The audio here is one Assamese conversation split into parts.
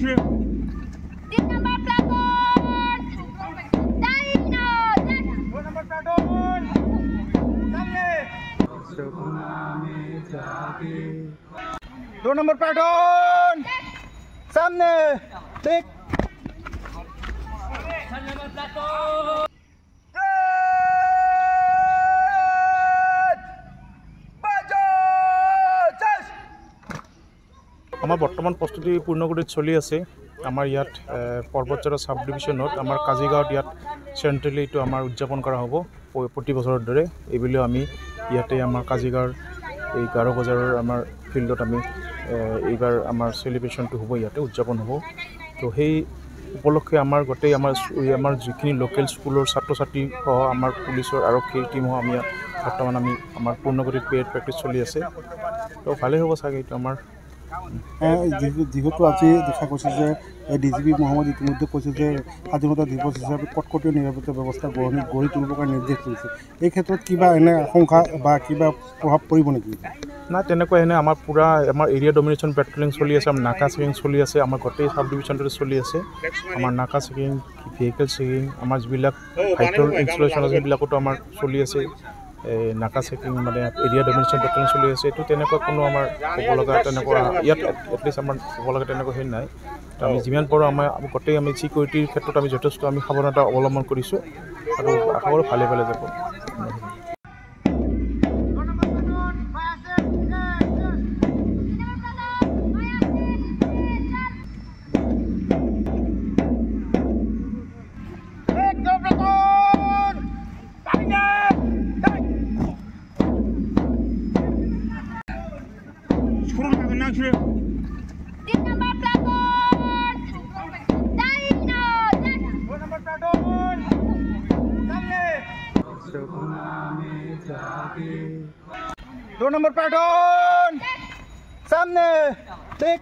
दो नंबर प्लाटून सामने देख আমাৰ বৰ্তমান প্ৰস্তুতি পূৰ্ণগতিত চলি আছে। আমাৰ ইয়াত পৰ্বতচড়া সাব ডিভিশনত আমাৰ কাজিগাঁৱত ইয়াত চেণ্ট্ৰেলি এইটো আমাৰ উদযাপন কৰা হ'ব প্ৰতি বছৰৰ দৰে। এইবুলিও আমি ইয়াতে আমাৰ কাজিগাঁৱৰ এই 11 বজাৰৰ আমাৰ ফিল্ডত আমি এইবাৰ আমাৰ চেলিব্ৰেশ্যনটো হ'ব, ইয়াতে উদযাপন হ'ব। তো সেই উপলক্ষে আমাৰ গোটেই আমাৰ যিখিনি লোকেল স্কুলৰ ছাত্ৰ ছাত্ৰী সহ আমাৰ পুলিচৰ আৰক্ষীৰ টিমো আমি বৰ্তমান আমাৰ পূৰ্ণগতিত পেৰেড প্ৰেক্টিছ চলি আছে। তো ভালেই হ'ব চাগে এইটো আমাৰ। যেহেতু আজি দেখা গৈছে যে ডিজিপি মহম্মদ ইতিমধ্যে কৈছে যে স্বাধীনতা দিৱস হিচাপে কটকটীয়া নিৰাপত্তা ব্যৱস্থা গঢ়ি তুলিবৰ কাৰণে নিৰ্দেশ কৰিছে। এই ক্ষেত্ৰত কিবা এনে আশংকা বা কিবা প্ৰভাৱ পৰিব নেকি? নাই, তেনেকুৱা এনে আমাৰ পূৰা আমাৰ এৰিয়া ডমিনেশ্যন পেট্ৰলিং চলি আছে, আমাৰ নাকা চেকিং চলি আছে, আমাৰ গোটেই সাব ডিভিশ্যনটোতে চলি আছে। আমাৰ নাকা চেকিং, ভেহিকেল চেকিং, আমাৰ যিবিলাক ভাইটেল ইনষ্টলেশ্যন আছে সেইবিলাকতো আমাৰ চলি আছে। নাকা চেকিং মানে এৰিয়া ডমিনেশ্যন পেট্ৰলিং চলি আছে। এইটো তেনেকুৱা কোনো আমাৰ ক'ব লগা তেনেকুৱা ইয়াত এটলিষ্ট আমাৰ ক'ব লগা তেনেকুৱা সেই নাই। তো আমি যিমান পাৰোঁ আমাৰ গোটেই আমি ছিকিউৰিটিৰ ক্ষেত্ৰত আমি যথেষ্ট আমি সাৱধানতা অৱলম্বন কৰিছোঁ আৰু আশা কৰোঁ ভালে ভালে যাব। दो नंबर प्लाटून सामने देख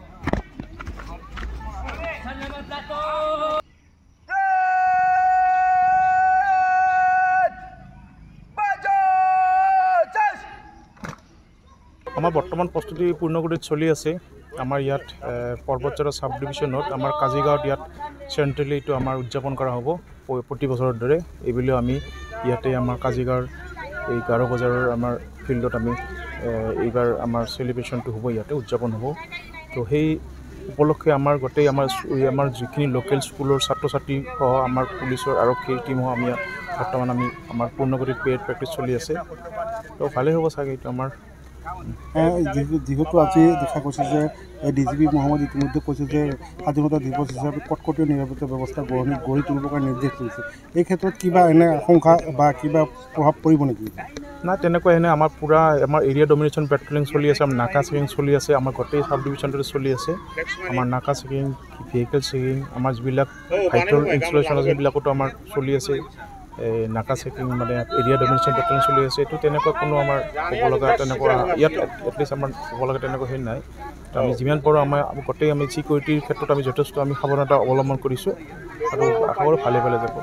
আমাৰ বৰ্তমান প্ৰস্তুতি পূৰ্ণগতিত চলি আছে। আমাৰ ইয়াত পৰ্বতচড়া সাব ডিভিশ্যনত আমাৰ কাজিগাঁৱত ইয়াত চেণ্ট্ৰেলি এইটো আমাৰ উদযাপন কৰা হ'ব প্ৰতি বছৰৰ দৰে। এইবুলিও আমি ইয়াতে আমাৰ কাজিগাঁৱৰ এই 11 বজাৰৰ আমাৰ ফিল্ডত আমি এইবাৰ আমাৰ চেলিব্ৰেশ্যনটো হ'ব, ইয়াতে উদযাপন হ'ব। তো সেই উপলক্ষে আমাৰ গোটেই আমাৰ যিখিনি লোকেল স্কুলৰ ছাত্ৰ ছাত্ৰী সহ আমাৰ পুলিচৰ আৰক্ষীৰ টিমো আমি বৰ্তমান আমাৰ পূৰ্ণগতিত পেৰেড প্ৰেক্টিছ চলি আছে। তো ভালেই হ'ব চাগে এইটো আমাৰ। যেহেতু আজি দেখা গৈছে যে ডিজিপি মহম্মদ ইতিমধ্যে কৈছে যে স্বাধীনতা দিৱস হিচাপে কটকটীয়া নিৰাপত্তা ব্যৱস্থা গঢ়ি তুলিবৰ কাৰণে নিৰ্দেশ কৰিছে। এই ক্ষেত্ৰত কিবা এনে আশংকা বা কিবা প্ৰভাৱ পৰিব নেকি? নাই, তেনেকুৱা এনে আমাৰ পূৰা আমাৰ এৰিয়া ডমিনেশ্যন পেট্ৰলিং চলি আছে, আমাৰ নাকা চেকিং চলি আছে, আমাৰ গোটেই সাব ডিভিশ্যনটোতে চলি আছে। আমাৰ নাকা চেকিং, ভেহিকেল চেকিং, আমাৰ যিবিলাক ভাইটেল ইনষ্টলেশ্যন আছে সেইবিলাকতো আমাৰ চলি আছে। নাকা চেকিং মানে এৰিয়া ডমিনেশ্যন পেট্ৰলিং চলি আছে। এইটো তেনেকুৱা কোনো আমাৰ ক'ব লগা তেনেকুৱা ইয়াত এটলিষ্ট আমাৰ ক'ব লগা তেনেকুৱা সেই নাই। তো আমি যিমান পাৰোঁ আমাৰ গোটেই আমি ছিকিউৰিটিৰ ক্ষেত্ৰত আমি যথেষ্ট আমি সাৱধানতা অৱলম্বন কৰিছোঁ আৰু আশা কৰোঁ ভালে ভালে যাব।